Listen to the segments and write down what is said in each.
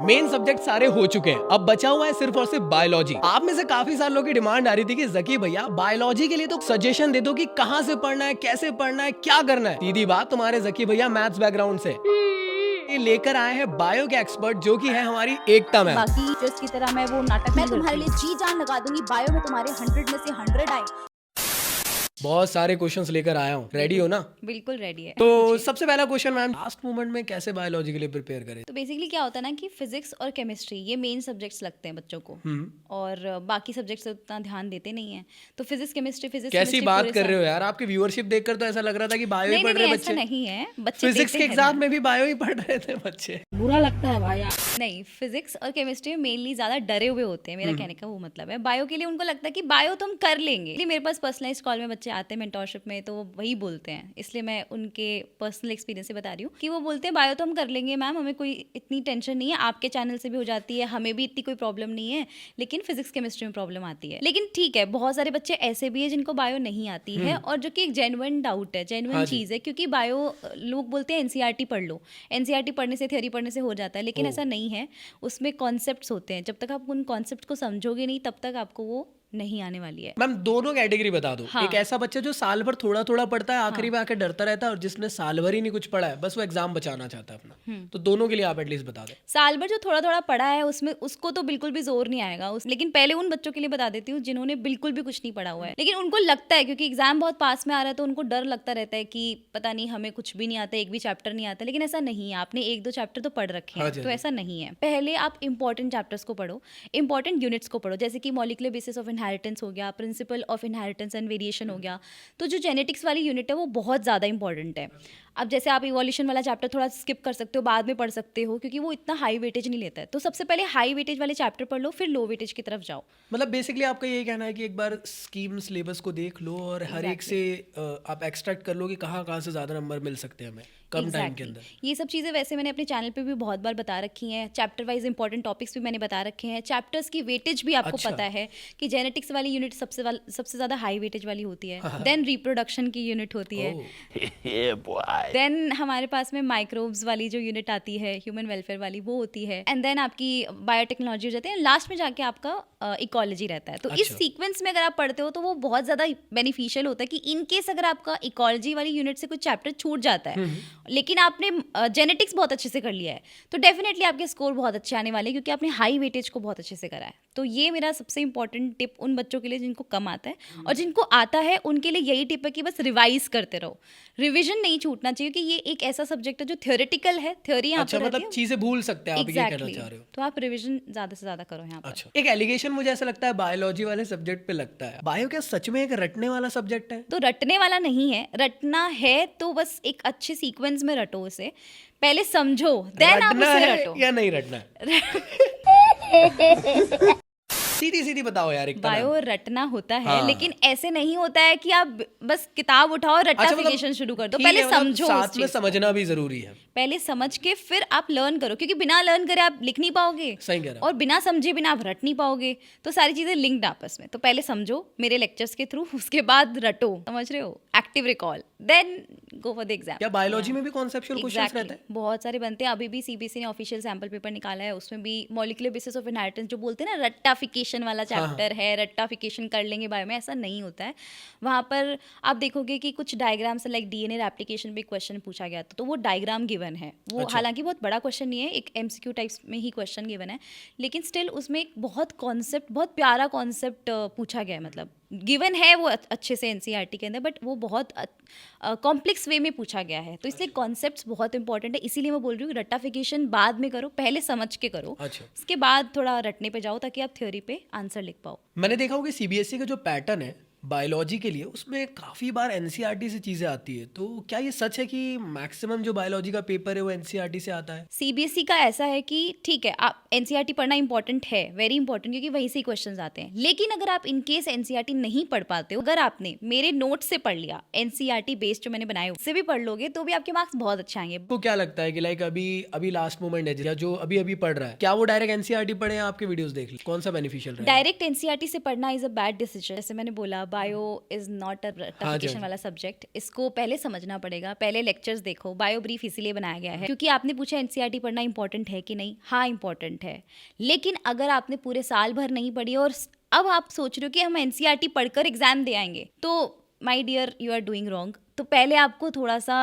Main subject सारे हो चुके हैं, अब बचा हुआ है सिर्फ और सिर्फ बायोलॉजी। आप में से काफी सारे लोगों की डिमांड आ रही थी कि जकी भैया बायोलॉजी के लिए तो सजेशन दे दो कि कहां से पढ़ना है, कैसे पढ़ना है, क्या करना है। सीधी बात, तुम्हारे जकी भैया मैथ्स बैकग्राउंड से ये लेकर आए हैं बायो के एक्सपर्ट, जो कि है हमारी एकता मैम। बाकी टीचर्स की तरह मैं वो नाटक मैं तुम्हारे लिए जी जान लगा दूंगी, बायो में तुम्हारे 100 में से 100 आए। बहुत सारे क्वेश्चंस लेकर आया हूँ, रेडी हो ना? बिल्कुल रेडी है। तो सबसे पहला क्वेश्चन मैम, लास्ट मोमेंट में कैसे बायोलॉजी के लिए प्रिपेयर करें? तो बेसिकली क्या होता है ना कि फिजिक्स और केमिस्ट्री ये मेन सब्जेक्ट्स लगते हैं बच्चों को, और बाकी सब्जेक्ट्स उतना ध्यान देते नहीं है। तो फिजिक्स केमिस्ट्री कैसी बात कर रहे हो यार, आपकी व्यूअरशिप देखकर तो ऐसा लग रहा था कि बायो ही पढ़ रहे बच्चे। नहीं है, बच्चे फिजिक्स के एग्जाम में भी बायो ही पढ़ रहे थे बच्चे। बुरा लगता है भाई। नहीं, फिजिक्स और केमिस्ट्री में मेनली ज्यादा डरे हुए होते हैं, मेरा कहने का वो मतलब है। बायो के लिए उनको लगता है कि बायो तो हम कर लेंगे। मेरे पास पर्सनलाइज्ड कॉल में बच्चे आते हैं मेंटोरशिप में, तो वो वही बोलते हैं, इसलिए मैं उनके पर्सनल एक्सपीरियंस से बता रही हूँ कि वो बोलते हैं बायो तो हम कर लेंगे मैम, हमें कोई इतनी टेंशन नहीं है, आपके चैनल से भी हो जाती है, हमें भी इतनी कोई प्रॉब्लम नहीं है, लेकिन फिजिक्स केमिस्ट्री में प्रॉब्लम आती है। लेकिन ठीक है, बहुत सारे बच्चे ऐसे भी है जिनको बायो नहीं आती है, और जो कि एक जेन्युइन डाउट है, जेन्युइन चीज़ है, क्योंकि बायो लोग बोलते हैं एनसीईआरटी पढ़ लो, एनसीईआरटी पढ़ने से, थ्योरी पढ़ने से हो जाता है, लेकिन ऐसा नहीं है। उसमें कॉन्सेप्ट्स होते हैं, जब तक आप उन कॉन्सेप्ट को समझोगे नहीं तब तक आपको वो नहीं आने वाली है। मैम दोनों कैटेगरी बता दो। हाँ। एक ऐसा बच्चा जो साल भर थोड़ा थोड़ा पढ़ता है, आखिरी में आके डरता रहता है, और जिसने साल भर ही नहीं कुछ पढ़ा है, बस वो एग्जाम बचाना चाहता है अपना। तो दोनों के लिए आप एटलीस्ट बता दें। साल भर जो थोड़ा थोड़ा पढ़ा है उसमें उसको तो बिल्कुल भी जोर नहीं आएगा लेकिन पहले उन बच्चों के लिए बता देती हूँ जिन्होंने बिल्कुल भी कुछ नहीं पढ़ा हुआ है, लेकिन उनको लगता है क्योंकि एग्जाम बहुत पास में आ रहा है, तो उनको डर लगता रहता है कि पता नहीं हमें कुछ भी नहीं आता, एक भी चैप्टर नहीं आता। लेकिन ऐसा नहीं है, आपने 1-2 चैप्टर तो पढ़ रखे हैं, तो ऐसा नहीं है। पहले आप इंपॉर्टेंट चैप्टर्स को पढ़ो, इंपॉर्टेंट यूनिट्स को पढ़ो, जैसे कि मॉलिक्यूलर बेसिस ऑफ इनहेरिटेंस हो गया, principle of inheritance and variation हो गया। तो जो जेनेटिक्स वाली यूनिट है वो बहुत ज़्यादा इंपॉर्टेंट है। अब जैसे आप इवोल्यूशन वाला चैप्टर थोड़ा स्किप कर सकते हो, बाद में पढ़ सकते हो, क्योंकि वो इतना हाई वेटेज नहीं लेता है। तो सबसे पहले हाई वेटेज वाले चैप्टर पढ़ लो, फिर लो वेटेज की तरफ जाओ। मतलब बेसिकली आपका यही कहना है कि एक बार स्कीम सिलेबस को देख लो और हर एक से आप एक्सट्रैक्ट कर लो कि कहाँ कहाँ से ज़्यादा नंबर मिल सकते हैं हमें कम टाइम के अंदर। ये सब चीज़ें वैसे मैंने अपने चैनल पे भी बहुत बार बता रखी हैं। चैप्टर वाइज इंपॉर्टेंट टॉपिक्स भी मैंने बता रखे हैं। चैप्टर्स की वेटेज भी आपको पता है कि जेनेटिक्स वाली यूनिट सबसे ज़्यादा हाई वेटेज वाली होती है, देन रिप्रोडक्शन की यूनिट होती है, देन हमारे पास में माइक्रोब्स वाली जो यूनिट आती है, ह्यूमन वेलफेयर वाली, वो होती है, एंड देन आपकी बायोटेक्नोलॉजी हो जाती है, लास्ट में जाके आपका इकोलॉजी रहता है। तो इस सीक्वेंस में अगर आप पढ़ते हो तो वो बहुत ज़्यादा बेनिफिशियल होता है कि इन केस अगर आपका इकोलॉजी वाली यूनिट से कुछ चैप्टर छूट जाता है, लेकिन आपने जेनेटिक्स बहुत अच्छे से कर लिया है, तो डेफिनेटली आपके स्कोर बहुत अच्छे आने वाले हैं, क्योंकि आपने हाई वेटेज को बहुत अच्छे से करा है। तो ये मेरा सबसे इंपॉर्टेंट टिप उन बच्चों के लिए जिनको कम आता है, और जिनको आता है उनके लिए यही टिप है कि बस रिवाइज करते रहो, रिविजन नहीं छूटना चाहिए, क्योंकि ये एक ऐसा सब्जेक्ट है जो थ्योरेटिकल है, थ्योरी यहाँ पर मतलब चीजें भूल सकते हैं आप, ये कहना चाह रहे हो। तो आप रिविजन ज्यादा से ज्यादा करो यहाँ पर। अच्छा, एक एलिगेशन मुझे ऐसा लगता है बायोलॉजी वाले सब्जेक्ट पे लगता है, बायो क्या सच में एक रटने वाला सब्जेक्ट है? तो रटने वाला नहीं है, रटना है तो बस एक अच्छे सीक्वेंस में रटो उसे, पहले समझो, देन आप उसे रटो। या नहीं रटना है? सीधी सीधी बताओ यार। एक बायो रटना होता है, लेकिन ऐसे नहीं होता है कि आप बस किताब उठाओ रट्टाफिकेशन शुरू कर दो। पहले समझो, साथ में समझना भी जरूरी है। पहले समझ के फिर आप लर्न करो, क्योंकि बिना लर्न करे आप लिख नहीं पाओगे। सही कह रहा। और बिना समझे बिना आप रट नहीं पाओगे। तो सारी चीजें लिंक्ड आपस में। तो पहले समझो मेरे लेक्चर्स के थ्रू, उसके बाद रटो, समझ रहे हो, active recall, then go for the exam. क्या बायोलॉजी में भी कॉन्सेप्चुअल क्वेश्चंस रहते हैं? बहुत सारे बनते हैं। अभी भी सीबीएसई ने ऑफिशियल सैंपल पेपर निकाला है, उसमें भी मॉलिक्यूलर बेसिस ऑफ इनहेरिटेंस जो बोलते हैं ना, रट्टाफिकेशन वाला चैप्टर है, रट्टाफिकेशन कर लेंगे बायो में, ऐसा नहीं होता है। वहाँ पर आप देखोगे कि कुछ डायग्राम से, लाइक डीएनए रेप्लिकेशन पे क्वेश्चन पूछा गया था, तो वो डायग्राम गिवन है, वो हालांकि बहुत बड़ा क्वेश्चन नहीं है, एक एमसीक्यू टाइप्स में ही क्वेश्चन गिवन है, लेकिन स्टिल उसमें एक बहुत प्यारा कॉन्सेप्ट पूछा गया है। मतलब गिवन है वो अच्छे से एनसीईआरटी के अंदर, बट वो बहुत कॉम्प्लेक्स वे में पूछा गया है, तो इसलिए कॉन्सेप्ट्स बहुत इंपॉर्टेंट है। इसीलिए मैं बोल रही हूँ रट्टाफिकेशन बाद में करो, पहले समझ के करो, उसके बाद थोड़ा रटने पे जाओ, ताकि आप थ्योरी पे आंसर लिख पाओ। मैंने देखा होगा सीबीएसई का जो पैटर्न है बायोलॉजी के लिए, उसमें काफ़ी बार एनसीईआरटी से चीज़ें आती है, तो क्या ये सच है कि मैक्सिमम जो बायोलॉजी का पेपर है वो एनसीईआरटी से आता है? सीबीएसई का ऐसा है कि ठीक है, आप एनसीईआरटी पढ़ना इंपॉर्टेंट है, वेरी इंपॉर्टेंट, क्योंकि वहीं से क्वेश्चंस आते हैं। लेकिन अगर आप इन केस एनसीईआरटी नहीं पढ़ पाते हो, अगर आपने मेरे नोट से पढ़ लिया, एनसीईआरटी बेस्ड जो मैंने बनाए उससे भी पढ़ लोगे, तो भी आपके मार्क्स बहुत अच्छे आएंगे। तो क्या लगता है कि लाइक अभी लास्ट मोमेंट है या जो अभी पढ़ रहा है, क्या वो डायरेक्ट एनसीईआरटी पढ़े या आपके वीडियोस देख ले? कौन सा बेनिफिशियल रहेगा? डायरेक्ट एनसीईआरटी से पढ़ना इज अ बैड डिसीजन। जैसे मैंने बोला, बायो इज नॉट अ हाँ टफिकेशन जी। वाला सब्जेक्ट, इसको पहले समझना पड़ेगा, पहले लेक्चर्स देखो। बायो ब्रीफ इसीलिए बनाया गया है क्योंकि आपने पूछा एनसीईआरटी पढ़ना इंपॉर्टेंट है कि नहीं। हाँ इंपॉर्टेंट है, लेकिन अगर आपने पूरे साल भर नहीं पढ़ी और अब आप सोच रहे हो कि हम एनसीईआरटी पढ़कर एग्जाम दे आएंगे, तो my dear you are doing wrong. तो पहले आपको थोड़ा सा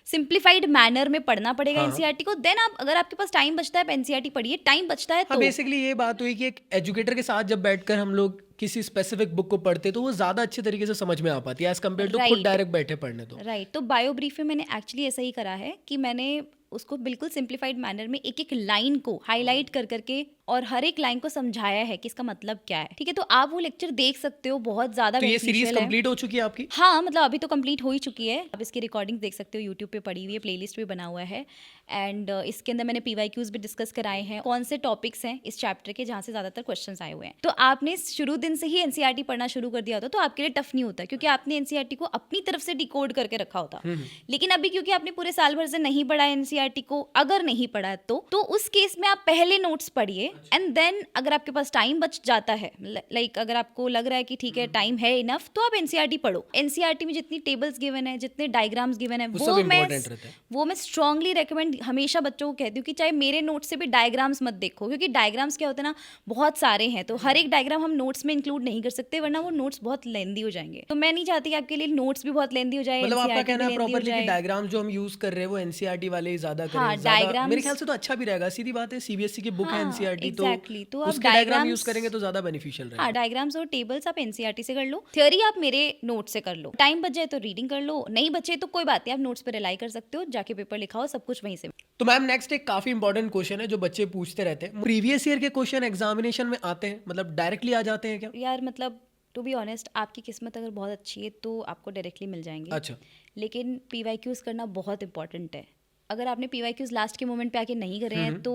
सिंप्लीफाइड मैनर में पढ़ना पड़ेगा हाँ। एनसीईआरटी को। देन आप, अगर आपके पास टाइम बचता है, आप एनसीईआरटी पढ़िए। टाइम बचता है हाँ, तो बेसिकली ये बात हुई कि एक एजुकेटर के साथ जब बैठकर हम लोग किसी स्पेसिफिक बुक को पढ़ते तो वो ज्यादा अच्छे तरीके से समझ में आ पाती है एज कम्पेयर टू खुद Right. डायरेक्ट बैठे पढ़ने। तो राइट तो बायो ब्रीफ में मैंने एक्चुअली ऐसा ही करा है कि मैंने उसको बिल्कुल सिंप्लीफाइड मैनर में एक एक लाइन को हाईलाइट कर करके और हर एक लाइन को समझाया है कि इसका मतलब क्या है। ठीक है, तो आप वो लेक्चर देख सकते हो, बहुत ज्यादा तो ये सीरीज beneficial है। कंप्लीट हो चुकी है आपकी? हाँ, मतलब अभी तो कंप्लीट हो ही चुकी है। आप इसकी रिकॉर्डिंग देख सकते हो, यूट्यूब पे पड़ी हुई है, प्लेलिस्ट भी बना हुआ है। एंड इसके अंदर मैंने पीवाईक्यूज भी डिस्कस कराए हैं, कौन से टॉपिक्स हैं इस चैप्टर के जहाँ से ज्यादातर क्वेश्चंस आए हुए हैं। तो आपने शुरू दिन से ही एनसीईआरटी पढ़ना शुरू कर दिया होता तो आपके लिए टफ नहीं होता, क्योंकि आपने एनसीईआरटी को अपनी तरफ से डिकोड करके रखा होता। लेकिन अभी क्योंकि आपने पूरे साल भर से नहीं पढ़ा एनसीईआरटी को, अगर नहीं पढ़ा तो उस केस में आप पहले नोट्स पढ़िए एंड देन अगर आपके पास टाइम बच जाता है, लाइक अगर आपको लग रहा है कि ठीक है टाइम है इनफ, तो आप एनसीईआरटी पढ़ो। एनसीईआरटी में जितनी टेबल्स गिवन है, जितने डायग्राम्स गिवन है, वो मैं स्ट्रांगली रेकमेंड हमेशा बच्चों को कहती हूँ कि चाहे मेरे नोट्स से भी डायग्राम्स मत देखो, क्योंकि डायग्राम्स क्या होते हैं ना, बहुत सारे हैं, तो हर एक डायग्राम हम नोट्स में इंक्लूड नहीं कर सकते, वरना वो नोट्स बहुत लेंदी हो जाएंगे। तो मैं नहीं चाहती कि आपके लिए नोट्स भी बहुत लेंदी हो जाए। मतलब आपका कहना है NCERT भी lengthy हो प्रॉपर्ली कि जाए। डायग्राम जो हम यूज कर रहे हैं वो एनसीईआरटी वाले ही ज्यादा करें। हाँ, ज्यादा diagrams- मेरे ख्याल से तो अच्छा भी रहेगा। सीधी बात है, सीबीएसई की बुक है हाँ, एनसीईआरटी, exactly, तो आप उसके डायग्राम यूज diagrams- करेंगे तो ज्यादा बेनिफिशियल रहेगा। हाँ, डायग्राम्स और टेबल्स आप एनसीईआरटी से कर लो, थ्योरी आप मेरे नोट से कर लो। टाइम बच जाए तो रीडिंग कर लो, नहीं बचे तो कोई बात नहीं, आप नोट्स पे रिलाई कर सकते हो, जाके पेपर लिखाओ, सब कुछ वहीं से। तो मैम नेक्स्ट एक काफी इंपॉर्टेंट क्वेश्चन है जो बच्चे पूछते रहते हैं, प्रीवियस ईयर के क्वेश्चन एग्जामिनेशन में आते हैं, मतलब डायरेक्टली आ जाते हैं क्या? यार मतलब टू बी ऑनेस्ट, आपकी किस्मत अगर बहुत अच्छी है तो आपको डायरेक्टली मिल जाएंगे। अच्छा, लेकिन पीवाईक्यूज करना बहुत इंपॉर्टेंट है। अगर आपने पीवाईक्यूज लास्ट के मोमेंट पे आके नहीं करे हैं तो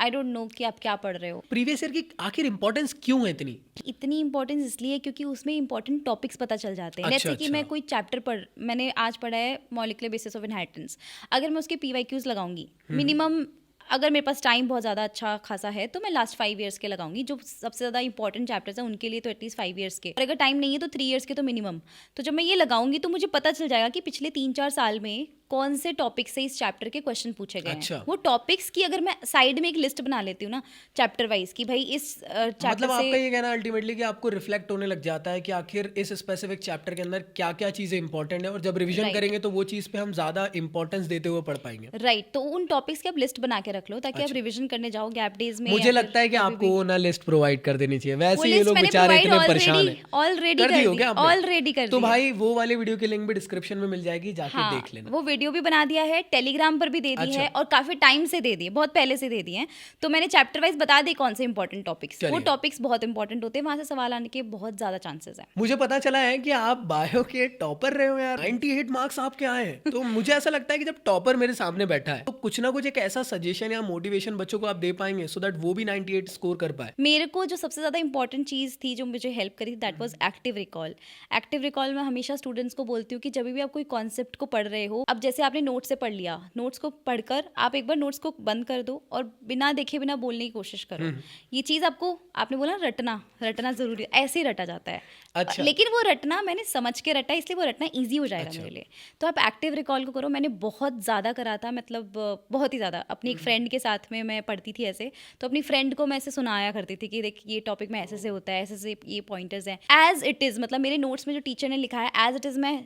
आई डोंट नो कि आप क्या पढ़ रहे हो। प्रीवियस ईयर की आखिर इंपॉर्टेंस क्यों है इतनी? इतनी इंपॉर्टेंस इसलिए क्योंकि उसमें इंपॉर्टेंट टॉपिक्स पता चल जाते हैं। अच्छा, जैसे कि मैं कोई चैप्टर मैंने आज पढ़ा है मॉलिक्यूलर बेसिस ऑफ इनहेरिटेंस, अगर मैं उसके पीवाईक्यूज लगाऊंगी, मिनिमम अगर मेरे पास टाइम बहुत ज़्यादा अच्छा खासा है तो मैं लास्ट 5 ईयर्स के लगाऊंगी, जो सबसे ज़्यादा इंपॉर्टेंट चैप्टर्स हैं उनके लिए तो एटलीस्ट 5 ईयर्स के, और अगर टाइम नहीं है तो 3 ईयर्स के तो मिनिमम। तो जब मैं ये लगाऊंगी तो मुझे पता चल जाएगा कि पिछले 3-4 साल में कौन से टॉपिक से इस चैप्टर के क्वेश्चन पूछे गए अच्छा। हैं। वो टॉपिक्स की अगर मैं साइड में एक लिस्ट बना लेती हूँ ना चैप्टर वाइज कि भाई इस चैप्टर मतलब से, आपका ये कहना अल्टीमेटली कि आपको रिफ्लेक्ट होने लग जाता है कि आखिर इस स्पेसिफिक चैप्टर के अंदर क्या क्या चीजें इंपॉर्टेंट है, और जब रिवीजन Right. करेंगे तो वो चीज पे हम ज्यादा इंपॉर्टेंस देते हुए पढ़ पाएंगे। राइट तो उन टॉपिक्स की आप लिस्ट बना के रख लो ताकि आप रिवीजन करने जाओ गैप डेज में। मुझे लगता है कि आपको वो ना लिस्ट प्रोवाइड कर देनी चाहिए, वो वैसे ये लिस्ट लोग मैंने बेचारे provide इतने परेशान हैं। ऑलरेडी कर दी हो क्या आपने? ऑलरेडी कर तो दी है। भाई वो वाले वीडियो की लिंक भी डिस्क्रिप्शन में मिल जाएगी, जाके हाँ, देख लेना। वो वीडियो भी बना दिया है, टेलीग्राम पर भी दे दी अच्छा। है, और काफी टाइम से दे दी है, बहुत पहले से दे दी है। तो मैंने चैप्टर वाइज बता दी कौन से इंपॉर्टेंट टॉपिक्स, वो चलिए। टॉपिक्स बहुत इंपॉर्टेंट होते हैं, वहां से सवाल आने के बहुत ज्यादा चांसेस हैं। मुझे पता चला है कि आप बायो के टॉपर रहे हो यार, 98 मार्क्स आपके आए हैं। तो मुझे ऐसा लगता है कि जब टॉपर मेरे सामने बैठा है तो कुछ ना कुछ एक ऐसा सजेशन या मोटिवेशन बच्चों को आप दे पाएंगे सो दैट वो भी 98 स्कोर कर पाए। मेरे को जो सबसे ज़्यादा इंपॉर्टेंट चीज़ थी जो मुझे हेल्प करी थी, that was active recall. Active recall मैं हमेशा स्टूडेंट्स को बोलती हूँ कि जब भी आप कोई कॉन्सेप्ट को पढ़ रहे हो, अब जैसे आपने नोट से पढ़ लिया, नोट्स को पढ़कर आप एक बार नोट्स को बंद कर दो और बिना देखे बिना बोलने की कोशिश करो। ये चीज़ आपको, आपने बोला रटना ज़रूरी है, ऐसे ही रटा जाता है। अच्छा। लेकिन वो रटना मैंने समझ के रटा, इसलिए वो रटना ईजी हो जाएगा मेरे लिए। तो आप एक्टिव रिकॉल को करो। मैंने बहुत ज़्यादा करा था, मतलब बहुत ही ज़्यादा। अपनी एक फ्रेंड के साथ में मैं पढ़ती थी ऐसे, तो अपनी फ्रेंड को मैं ऐसे सुनाया करती थी कि देख ये टॉपिक में ऐसे से होता है, ऐसे से ये पॉइंटर्स हैं, एज इट इज़, मतलब मेरे नोट्स में जो टीचर ने लिखा है एज इट इज़ मैं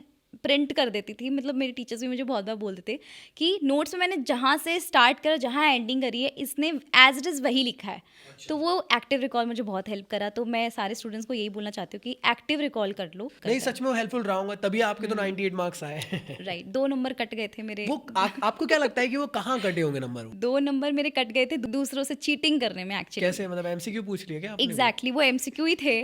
प्रिंट कर देती थी। मतलब मेरे टीचर्स भी मुझे बहुत बार बोलते थे कि नोट्स में मैंने जहाँ से स्टार्ट कर जहाँ एंडिंग करी है इसने एज इट इज़ वही लिखा है। तो वो एक्टिव रिकॉल मुझे बहुत हेल्प करा। तो मैं सारे स्टूडेंट्स को यही बोलना चाहती हूँ कि एक्टिव रिकॉल कर लो। नहीं, सच में वो हेल्पफुल रहा, तभी आपके तो 98 मार्क्स आए। राइट, 2 नंबर कट गए थे मेरे। वो आपको क्या लगता है कि वो कहाँ कटे होंगे नंबर? 2 नंबर मेरे कट गए थे दूसरों से चीटिंग करने में एक्चुअली। कैसे, मतलब एमसीक्यू पूछ रही है क्या आपने? एग्जैक्टली, वो एमसीक्यू ही थे,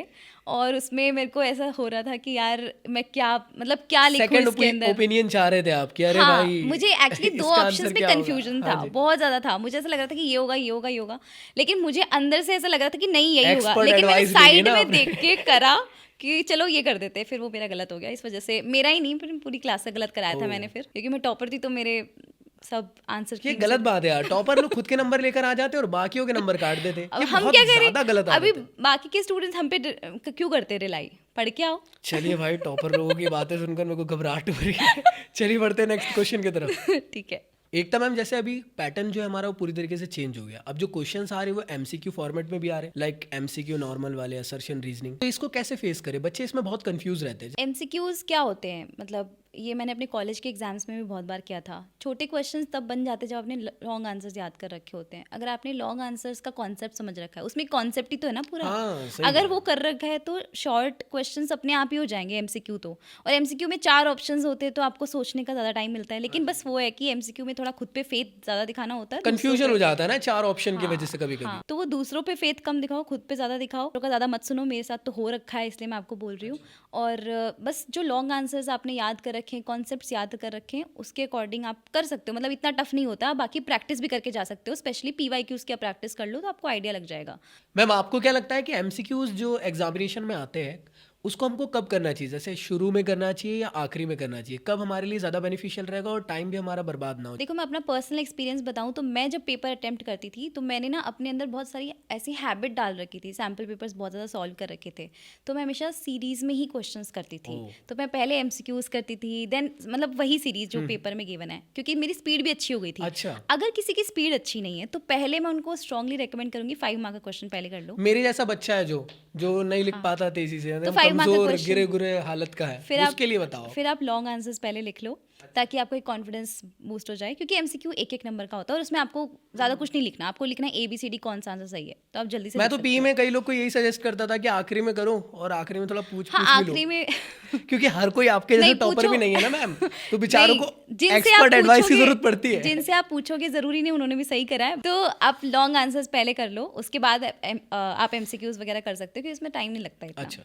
और उसमें मेरे को ऐसा हो रहा था कि यार मैं क्या, मतलब क्या लिखूं इसके अंदर। ओपिनियन चाह रहे थे आप कि अरे हाँ, भाई मुझे एक्चुअली 2 इसका ऑप्शंस आंसर पे क्या होगा? कंफ्यूजन था, हाँ जी। बहुत ज्यादा था। मुझे ऐसा लग रहा था कि ये होगा ये होगा ये होगा, लेकिन मुझे अंदर से ऐसा लग रहा था कि नहीं यही होगा। Expert लेकिन मैंने advice भी दी साइड ना में आपने। देख के करा कि चलो ये कर देते, फिर वो मेरा गलत हो गया। इस वजह से, मेरा ही नहीं, फिर पूरी क्लास का गलत कराया था मैंने फिर, क्योंकि मैं टॉपर थी तो मेरे सब आंसर ये गलत बात है यार, टॉपर लोग खुद के नंबर लेकर आ जाते हैं और बाकियों के नंबर काट देते हैं। अब ये हम बहुत क्या ज्यादा गलत करें, अभी आदत है। बाकी के स्टूडेंट्स हम पे क्यों करते रिलाई, पढ़ के आओ। चलिए भाई, टॉपर लोगों की बातें सुनकर मेरे को घबराहट हो रही है। चलिए बढ़ते हैं नेक्स्ट क्वेश्चन की तरफ। ठीक है। एकता मैम, जैसे अभी पैटर्न जो है हमारा वो पूरी तरीके से चेंज हो गया। अब जो क्वेश्चंस आ रहे हैं वो एमसीक्यू फॉर्मेट में भी आ रहे हैं, लाइक एमसीक्यू नॉर्मल वाले, असर्शन, रीजनिंग। तो इसको कैसे फेस करें? बच्चे इसमें बहुत कंफ्यूज रहते हैं। एमसीक्यूज क्या होते हैं, मतलब ये मैंने अपने कॉलेज के एग्जाम्स में भी बहुत बार किया था। छोटे क्वेश्चंस तब बन जाते हैं जब आपने लॉन्ग आंसर्स याद कर रखे होते हैं। अगर आपने लॉन्ग आंसर्स का कॉन्सेप्ट समझ रखा है, उसमें कॉन्सेप्ट ही तो है ना पूरा। हाँ, सही अगर बात वो कर रखा है तो शॉर्ट क्वेश्चंस अपने आप ही हो जाएंगे एमसीक्यू तो। और एमसीक्यू में 4 ऑप्शंस होते हैं तो आपको सोचने का ज़्यादा टाइम मिलता है। लेकिन बस वो है कि एमसीक्यू में थोड़ा खुद पे फेथ ज़्यादा दिखाना होता है। कंफ्यूजन हो जाता है ना 4 ऑप्शन की वजह से कभी हाँ, कभी। तो वो दूसरों पे फेथ कम दिखाओ, खुद पे ज़्यादा दिखाओ। लोगों का ज़्यादा मत सुनो, मेरे साथ तो हो रखा है इसलिए मैं आपको बोल रही हूँ। और बस जो लॉन्ग आंसर्स आपने याद कर रखे हैं, कॉन्सेप्ट्स याद कर रखे हैं, उसके अकॉर्डिंग आप कर सकते हो। मतलब इतना टफ नहीं होता, बाकी प्रैक्टिस भी करके जा सकते हो। स्पेशली पीवाईक्यूज की प्रैक्टिस कर लो तो आपको आइडिया लग जाएगा। मैम, आपको क्या लगता है कि एमसीक्यूज जो एग्जामिनेशन में आते हैं उसको हमको कब करना चाहिए? जैसे शुरू में करना चाहिए या आखिरी में करना चाहिए? कब हमारे लिए ज़्यादा बेनिफिशियल रहेगा और टाइम भी हमारा बर्बाद ना हो? देखो, मैं अपना पर्सनल एक्सपीरियंस बताऊं तो मैं जब पेपर अटेम्प्ट करती थी तो मैंने ना अपने अंदर बहुत सारी ऐसी हैबिट डाल रखी थी। सैम्पल पेपर्स बहुत ज़्यादा सॉल्व कर रखे थे, तो मैं हमेशा सीरीज़ में ही क्वेश्चंस करती थी। तो मैं पहले एमसीक्यूज करती थी, देन मतलब वही सीरीज जो पेपर में गिवन है, क्योंकि मेरी स्पीड भी अच्छी हो गई थी। अच्छा। अगर किसी की स्पीड अच्छी नहीं है तो पहले मैं उनको स्ट्रांगली रेकमेंड करूंगी 5 मार्क का क्वेश्चन पहले कर लो। मेरे जैसा बच्चा है जो नहीं लिख पाता तेजी से, तो 5 मार्क का कमजोर question- गिरे गुरे हालत का है, फिर उसके लिए बताओ। फिर आप लॉन्ग आंसर्स पहले लिख लो ताकि आपको एक कॉन्फिडेंस बूस्ट हो जाए, क्योंकि एमसीक्यू 1-1 नंबर का होता है और उसमें आपको ज़्यादा कुछ नहीं लिखना। आपको लिखना है ABCD कौन सा आंसर सही है, तो आप जल्दी से मैं लिख तो सकते पी हो। में कई लोग को यही सजेस्ट करता था कि आखिरी में करो और आखिरी में थोड़ा पूछ हाँ, पूछ भी आखिरी लो, में क्योंकि हर कोई आपके जैसे नहीं, टॉपर पूछो। भी नहीं है ना मैम, तो बेचारों नहीं, को जिनसे आप एक्सपर्ट एडवाइस की पूछोगे- जरूरत पड़ती है। जिनसे आप पूछोगे जरूरी नहीं उन्होंने भी सही करा है। तो आप लॉन्ग आंसर्स पहले कर लो, उसके बाद आप एमसीक्यूज वगैरह कर सकते हो, क्योंकि इसमें टाइम नहीं लगता इतना। अच्छा।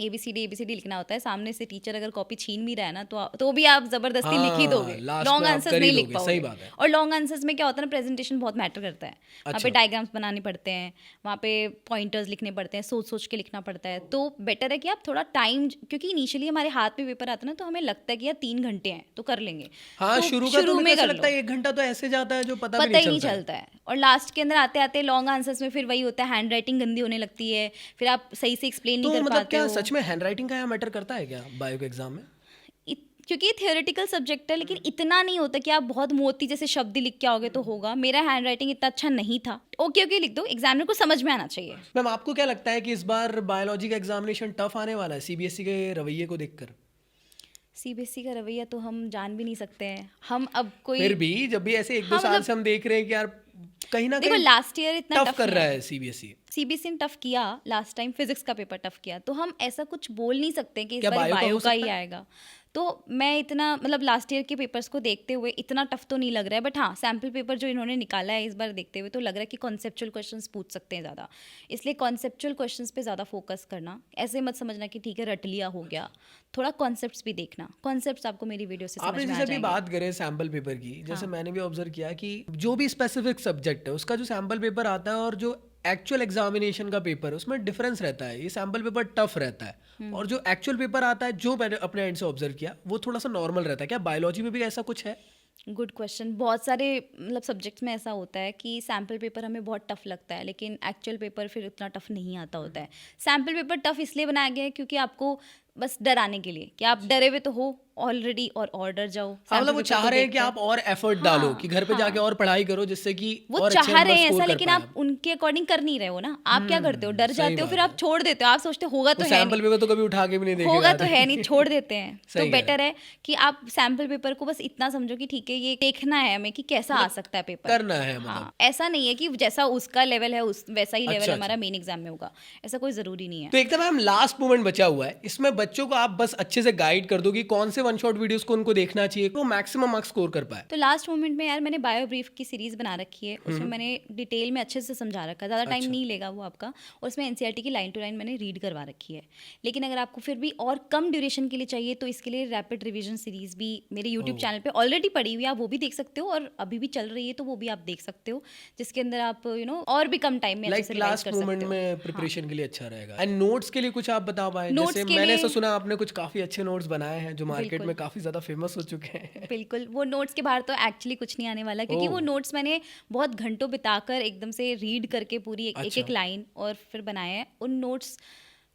ABCD लिखना होता है। सामने से टीचर अगर कॉपी छीन भी रहा है ना तो भी आप जबरदस्ती लिख ही हाँ, दोगे, last लॉन्ग में आप आंसर्स कर ही नहीं लिख दोगे, पाओगे। सही बात है। और लॉन्ग आंसर्स में क्या होता है ना, प्रेजेंटेशन बहुत मैटर करता है। वहाँ पे डायग्राम्स बनाने पड़ते हैं, वहाँ पे पॉइंटर्स लिखने पड़ते हैं, सोच सोच के लिखना पड़ता है। तो बेटर है कि आप थोड़ा टाइम, क्योंकि इनिशियली हमारे हाथ में पेपर आता है ना तो हमें लगता है कि यार 3 घंटे हैं तो कर लेंगे। हाँ, तो शुरू का तो में ऐसा कर लगता है लो, 1 घंटा तो ऐसे जाता है जो पता पता भी ही नहीं चलता है। चलता है। और लास्ट के अंदर आते आते लॉन्ग आंसर्स में फिर वही होता है, हैंड राइटिंग गंदी होने लगती है, फिर आप सही से एक्सप्लेन नहीं तो कर मतलब पाते क्या हो। सच में हैंडराइटिंग का यहाँ मैटर करता है क्या बायो के एग्जाम में? क्योंकि ये थियोरेटिकल सब्जेक्ट है, लेकिन इतना नहीं होता कि आप बहुत मोती जैसे शब्द लिख के आओगे तो होगा। मेरा हैंड राइटिंग इतना अच्छा नहीं था। ओके लिख दो, एग्जामिनर को समझ में आना चाहिए। मैम, आपको क्या लगता है कि इस बार बायोलॉजी का एग्जामिनेशन टफ आने वाला है सीबीएसई के रवैये को देखकर? सीबीएसई का रवैया तो हम जान भी नहीं सकते हैं। हम अब कोई फिर भी जब भी ऐसे 1-2 हाँ, साल मतलब- से हम देख रहे हैं कि यार कहीं ना देखो, कहीं लास्ट ईयर इतना टफ टफ कर नहीं रहा है। है सीबीएसई। सीबीएसई ने टफ किया लास्ट टाइम, फिजिक्स का पेपर टफ किया, तो हम ऐसा कुछ बोल नहीं सकते कि इस क्या बार बायो का बायो हो का ही सकता है? आएगा। तो मैं इतना मतलब लास्ट ईयर के पेपर्स को देखते हुए इतना टफ तो नहीं लग रहा है, बट हाँ, सैम्पल पेपर जो इन्होंने निकाला है इस बार देखते हुए तो लग रहा है कि कॉन्सेप्चुअल क्वेश्चंस पूछ सकते हैं ज़्यादा। इसलिए कॉन्सेप्चुअल क्वेश्चंस पे ज़्यादा फोकस करना, ऐसे मत समझना कि ठीक है रट लिया हो गया। थोड़ा कॉन्सेप्ट्स भी देखना, कॉन्सेप्ट्स आपको मेरी वीडियो से समझ आपने में आ जैसे अभी जाएंगे। बात करें सैम्पल पेपर की, जैसे हाँ। मैंने भी ऑब्जर्व किया कि जो भी स्पेसिफिक सब्जेक्ट है उसका जो सैम्पल पेपर आता है और जो एक्चुअल एग्जामिनेशन का पेपर है उसमें डिफरेंस रहता है। ये सैम्पल पेपर टफ रहता है और जो एक्चुअल पेपर आता है, जो मैंने अपने एंड से ऑब्जर्व किया, वो थोड़ा सा नॉर्मल रहता है। क्या बायोलॉजी में भी ऐसा कुछ है? Good question. बहुत सारे मतलब सब्जेक्ट्स में ऐसा होता है कि सैम्पल पेपर हमें बहुत टफ लगता है, लेकिन एक्चुअल पेपर फिर उतना टफ नहीं आता होता है। सैम्पल पेपर टफ इसलिए बनाया गया है क्योंकि आपको बस डराने के लिए कि आप डरे हुए तो हो ऑलरेडी और डर जाओ। हाँ, मतलब वो sample चाह paper को रहे हैं कि देखकर। आप और एफर्ट डालो हाँ, कि घर पे हाँ। जाके और पढ़ाई करो, जिससे कि वो और चाह अच्छे नंबर रहे हैं स्कोर ऐसा, कर लेकिन पाएं आप उनके अकॉर्डिंग कर नहीं रहे हो ना। आप क्या करते हो, डर सही जाते हो, बात फिर आप छोड़ देते हो। आप सोचते हो होगा तो है सैम्पल नहीं, पेपर तो कभी उठा के भी नहीं देखेगा होगा तो है नहीं, छोड़ देते हैं। तो सही बेटर है कि आप सैम्पल पेपर को बस इतना समझो कि ठीक है ये देखना है हमें कि कैसा आ सकता है पेपर। करना है मतलब। हाँ, ऐसा नहीं है कि जैसा उसका लेवल है उस वैसा ही लेवल अच्छा, हमारा मेन एग्जाम में होगा, ऐसा कोई जरूरी नहीं है। तो एकदम मैम लास्ट मोमेंट बचा हुआ है, इसमें बच्चों को आप बस अच्छे से गाइड कर दो कि कौन से वन शॉट वीडियोस को उनको देखना चाहिए तो मैक्सिमम मार्क्स स्कोर कर पाए। तो लास्ट मोमेंट में यार मैंने बायो ब्रीफ की सीरीज बना रखी है, उसमें मैंने डिटेल में अच्छे से समझा रखा है, ज़्यादा टाइम नहीं लेगा वो आपका। और उसमें एनसीईआरटी की लाइन टू लाइन मैंने रीड करवा रखी है। लेकिन अगर आपको फिर भी और कम ड्यूरेशन के लिए चाहिए तो इसके लिए रैपिड रिवीजन सीरीज भी मेरे यूट्यूब चैनल पे ऑलरेडी पड़ी हुई है, आप वो भी देख सकते हो, और अभी भी चल रही है तो वो भी आप देख सकते हो, जिसके अंदर आप और भी कम टाइम में अच्छे लाइक से रिवाइज लास्ट कर मोमेंट सकते हो। में प्रिपरेशन के लिए अच्छा रहेगा। एंड नोट्स के लिए कुछ आप बता पाए? Notes जैसे के मैंने लिए- तो सुना आपने कुछ काफी अच्छे नोट्स बनाए हैं जो मार्केट बिल्कुल। में काफी ज्यादा फेमस हो चुके हैं। बिल्कुल, वो नोट्स के बाहर तो एक्चुअली कुछ नहीं आने वाला, क्योंकि वो नोट्स मैंने बहुत घंटों बिताकर एकदम से रीड करके पूरी एक अच्छा। एक लाइन और फिर बनाया है। उन नोट्स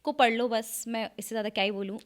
को पढ़ लो बस, मैं इससे ज़्यादा क्या ही बोलूँ।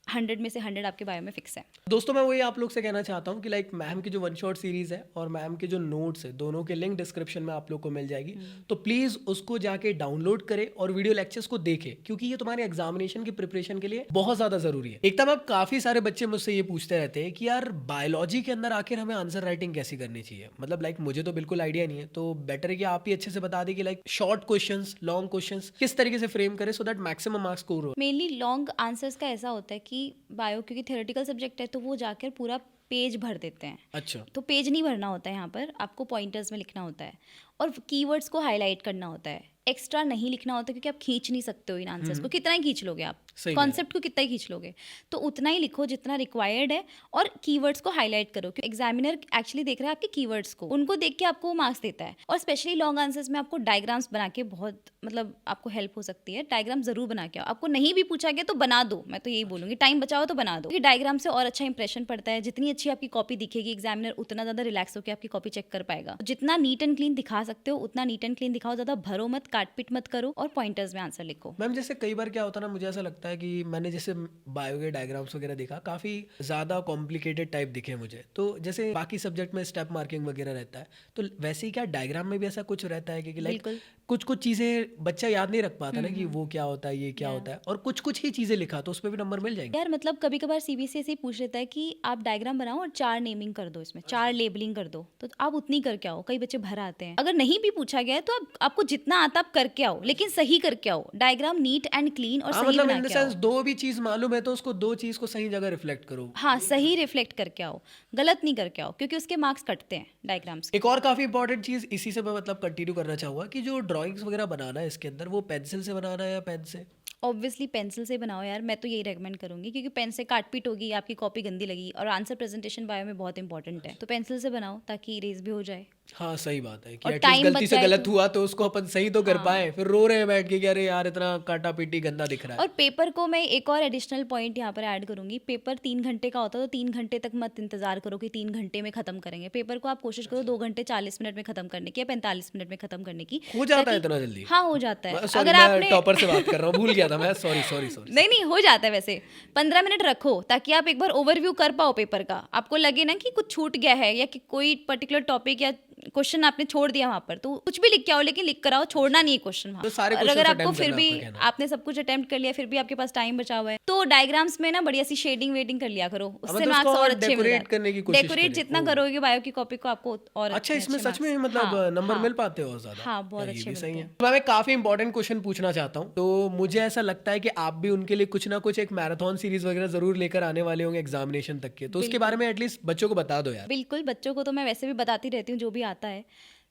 100 में से 100 आपके बायो में फिक्स है। दोस्तों मैं वही आप लोग से कहना चाहता हूँ कि लाइक मैम की जो वन शॉट सीरीज है और मैम के जो नोट्स है दोनों के लिंक डिस्क्रिप्शन में आप लोग को मिल जाएगी, तो प्लीज उसको जाके डाउनलोड करें और वीडियो लेक्चर्स को देखें, क्योंकि ये तुम्हारे एग्जामिनेशन की प्रिपरेशन के लिए बहुत ज्यादा जरूरी है। एकदम अब काफी सारे बच्चे मुझसे ये पूछते रहते हैं कि यार बायोलॉजी के अंदर आखिर हमें आंसर राइटिंग कैसी करनी चाहिए। मतलब लाइक मुझे तो बिल्कुल आइडिया नहीं है, तो बेटर है कि आप ही अच्छे से बता दें कि like short questions, long questions किस तरीके से फ्रेम करें so that maximum marks score हो। मेनली लॉन्ग आंसर्स का ऐसा होता है कि बायो क्योंकि थ्योरेटिकल सब्जेक्ट है तो वो जाकर पूरा पेज भर देते हैं। अच्छा। तो पेज नहीं भरना होता है, यहाँ पर आपको पॉइंटर्स में लिखना होता है और कीवर्ड्स को हाईलाइट करना होता है। एक्स्ट्रा नहीं लिखना होता क्योंकि आप खींच नहीं सकते हो इन आंसर्स को, कितना ही खींच लोगे आप, सही कॉन्सेप्ट को कितना ही खींच लोगे, तो उतना ही लिखो जितना रिक्वायर्ड है और कीवर्ड्स को हाईलाइट करो, क्योंकि एग्जामिनर एक्चुअली देख रहा है आपके कीवर्ड्स को, उनको देख के आपको मार्क्स देता है। और स्पेशली लॉन्ग आंसर्स में आपको डायग्राम्स बना के बहुत मतलब आपको हेल्प हो सकती है। डायग्राम जरूर बना के आओ, आपको नहीं भी पूछा गया तो बना दो, मैं तो यही बोलूंगी टाइम बचाओ तो बना दो, क्योंकि डायग्राम से और अच्छा इंप्रेशन पड़ता है। जितनी अच्छी आपकी कॉपी दिखेगी एग्जामिनर उतना ज्यादा रिलैक्स होकर आपकी कॉपी चेक कर पाएगा। जितना नीट एंड क्लीन दिखा सकते हो उतना नीट एंड क्लीन दिखाओ, ज्यादा भरो मत, काटपीट मत करो और पॉइंटर्स में आंसर लिखो। मैम जैसे कई बार क्या होता है ना, मुझे ऐसा लगता है कि मैंने जैसे बायो के डायग्राम्स वगैरह देखा, काफ़ी ज़्यादा कॉम्प्लिकेटेड टाइप दिखे मुझे। तो जैसे बाकी सब्जेक्ट में स्टेप मार्किंग वगैरह रहता है, तो वैसे ही क्या डायग्राम में भी ऐसा कुछ रहता है कि लाइक कुछ कुछ चीज़ें बच्चा याद नहीं रख पाता ना कि वो क्या होता है, ये क्या होता है, और कुछ कुछ ही चीज़ें लिखा तो उस पर भी नंबर मिल जाएंगे। यार मतलब कभी कभार सीबीएसई से पूछ लेता है कि आप डायग्राम बनाओ और 4 नेमिंग कर दो, इसमें 4 लेबलिंग कर दो, तो आप उतनी करके आओ। कई बच्चे भर आते हैं। अगर नहीं भी पूछा गया है तो आपको जितना आता आप करके आओ, लेकिन सही करके आओ। डायग्राम नीट एंड क्लीन और सही मतलब बना इन द के आओ। सेंस दो भी चीज़ मालूम है तो उसको दो चीज़ को सही जगह रिफ्लेक्ट करो। हाँ, सही रिफ्लेक्ट करके आओ, गलत नहीं करके आओ, क्योंकि उसके मार्क्स कटते हैं डायग्राम्स। एक और काफ़ी इंपॉर्टेंट चीज़ इसी से मैं मतलब कंटिन्यू करना चाहूँगा कि जो ड्राइंग्स वगैरह बनाना है इसके अंदर, वो पेंसिल से बनाना है या पेन से? ऑब्वियसली पेंसिल से बनाओ यार, मैं तो यही रेकमेंड करूंगी, क्योंकि पेन से काटपीट होगी, आपकी कॉपी गंदी लगी, और आंसर प्रेजेंटेशन बायो में बहुत इंपॉर्टेंट है। तो पेंसिल से बनाओ ताकि इरेज भी हो जाए। हाँ सही बात है कि और एटलीस्ट टाइम गलती बच से जाए गलत तो। हुआ तो उसको अपन सही तो कर पाए, फिर रो रहे हैं बैठ के कि अरे यार इतना काटा पीटी गंदा दिख रहा है। और पेपर को मैं एक और एडिशनल पॉइंट यहाँ पर ऐड करूंगी। पेपर 3 घंटे का होता है तो 3 घंटे तक मत इंतजार करो कि 3 घंटे में खत्म करेंगे पेपर को। आप कोशिश करो 2 घंटे 40 मिनट में खत्म करने की या 45 मिनट में खत्म करने की। हो जाता है ताकि- इतना जल्दी? हाँ हो जाता है। Sorry, अगर मैं आपने टॉपर से बात कर रहा हूँ, भूल गया था मैं, सॉरी सॉरी सॉरी। नहीं हो जाता है वैसे। 15 मिनट रखो ताकि आप एक बार ओवरव्यू कर पाओ पेपर का। आपको लगे ना कि कुछ छूट गया है या कि कोई पर्टिकुलर टॉपिक या क्वेश्चन आपने छोड़ दिया वहां पर, तो कुछ भी लिख के आओ, लेकिन लिख कर आओ, छोड़ना नहीं है क्वेश्चन वहां। तो सारे और questions अगर आपको attempt फिर करना भी आपका कहना है। आपने सब कुछ अटेम्प्ट कर लिया फिर भी आपके पास टाइम बचा हुआ है तो डायग्राम्स में ना बढ़िया सी शेडिंग वेडिंग कर लिया करो, उससे मतलब मार्क्स उसको और अच्छे मिल decorate जाते करने की हैं। कोशिश डेकोरेट करें। जितना ओह। करोगे बायो की कॉपी को आपको और अच्छा, इसमें अच्छे सच में marks। मतलब हाँ, नंबर हाँ, मिल पाते हो और ज्यादा? हाँ बहुत यार, ये अच्छे भी सही मिलते है। हैं। तो मैं काफी इंपॉर्टेंट क्वेश्चन पूछना चाहता हूँ, तो मुझे ऐसा लगता है कि आप भी उनके लिए कुछ ना कुछ एक मैराथन सीरीज वगैरह जरूर लेकर आने वाले होंगे एग्जामिनेशन तक के, तो उसके बारे में एटलीस्ट बच्चों को बता दो यार। बिल्कुल, बच्चों को तो मैं वैसे भी बताती रहती हूँ जो भी आता है।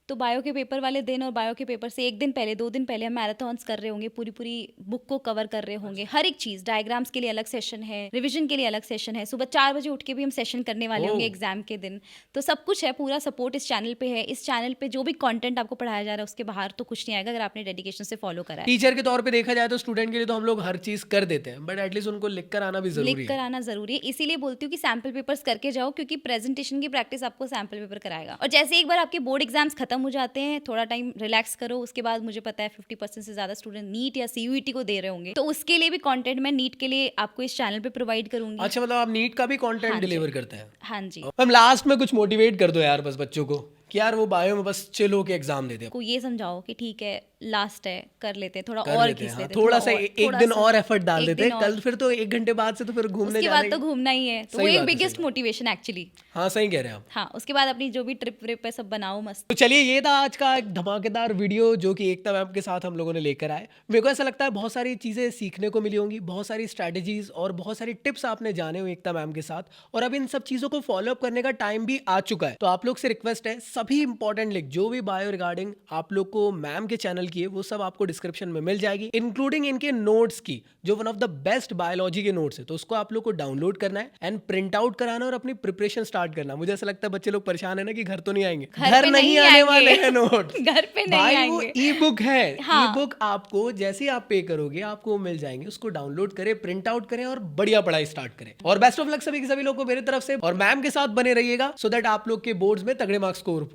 तो बायो के पेपर वाले दिन और बायो के पेपर से 1 दिन पहले 2 दिन पहले हम मैराथन्स कर रहे होंगे, पूरी पूरी बुक को कवर कर रहे होंगे। हर एक चीज़, डायग्राम्स के लिए अलग सेशन है, रिवीजन के लिए अलग सेशन है, सुबह 4 बजे उठ के भी हम सेशन करने वाले होंगे एग्जाम के दिन। तो सब कुछ है, पूरा सपोर्ट इस चैनल पे है। इस चैनल पे जो भी कंटेंट आपको पढ़ाया जा रहा है उसके बाहर तो कुछ नहीं आएगा अगर आपने डेडिकेशन से फॉलो करा है। टीचर के तौर पे देखा जाए तो स्टूडेंट के लिए तो हम लोग हर चीज कर देते हैं, बट एटलीस्ट उनको लिख कर आना भी जरूरी लिख कर है। आना जरूरी है, इसीलिए बोलती हूँ कि सैम्पल पेपर्स करके जाओ, क्योंकि प्रेजेंटेशन की प्रैक्टिस आपको सैम्पल पेपर कराएगा। और जैसे एक बार आपके बोर्ड एग्जाम्स खत्म हो जाते हैं, थोड़ा टाइम रिलैक्स करो, उसके बाद मुझे पता है 50% से ज्यादा स्टूडेंट नीट या सीयूईटी को दे रहे होंगे, तो उसके लिए भी कंटेंट मैं नीट के लिए आपको इस चैनल पे प्रोवाइड करूंगी। अच्छा, मतलब आप नीट का भी कंटेंट हाँ जी। डिलीवर करते हैं? हाँ जी। हम लास्ट में कुछ मोटिवेट कर दो यार बस बच्चों को कि यार वो बायो में बस चिल होके एग्जाम दे दे। को ये समझाओ कि ठीक है लास्ट है, कर लेते हैं, थोड़ा कर और लेते हैं, घिस हाँ, लेते हैं, थोड़ा सा और, एक थोड़ा दिन सा, और एफर्ट डाल एक देते दिन हैं, और। कल फिर तो 1 घंटे बाद से तो फिर घूमने उसके जाने बाद तो घूमना ही है, तो वो सही एक बात है, बिगेस्ट सही मोटिवेशन एक्चुअली। हाँ सही कह रहे हैं आप। हाँ, उसके बाद अपनी जो भी ट्रिप व्रिप है सब बनाओ मस्त। तो चलिए, ये था आज का एक धमाकेदार वीडियो जो कि एकता मैम के साथ हम लोगों ने लेकर आए। मेरे को ऐसा लगता है बहुत सारी चीज़ें सीखने को मिली होंगी, बहुत सारी स्ट्रैटेजीज और बहुत सारी टिप्स आपने जाने हो एकता मैम के साथ, और अब इन सब चीज़ों को फॉलो अप करने का टाइम भी आ चुका है। तो आप लोग से रिक्वेस्ट है, सभी इंपॉर्टेंट लिंक जो भी बायो रिगार्डिंग आप लोग को मैम के चैनल की है वो सब आपको डिस्क्रिप्शन में मिल जाएगी, इंक्लूडिंग इनके नोट्स की जो one of the best biology के नोट्स है। तो उसको आप लोग को डाउनलोड करना है एंड प्रिंट आउट कराना और अपनी प्रिपरेशन स्टार्ट करना। मुझे ऐसा लगता है बच्चे लोग परेशान है ना कि घर तो नहीं आएंगे, घर पे नहीं नहीं आने आएंगे। वाले हैं नोट घर पे नहीं भाई आएंगे। वो ई बुक है, हाँ। ई बुक आपको जैसे ही आप पे करोगे आपको मिल जाएंगे, उसको डाउनलोड करें, प्रिंट आउट करें और बढ़िया पढ़ाई स्टार्ट करें। और बेस्ट ऑफ लक सभी के सभी लोगों को मेरी तरफ से, और मैम के साथ बने रहिएगा सो दैट आप लोग के बोर्ड्स में तगड़े मार्क्स स्कोर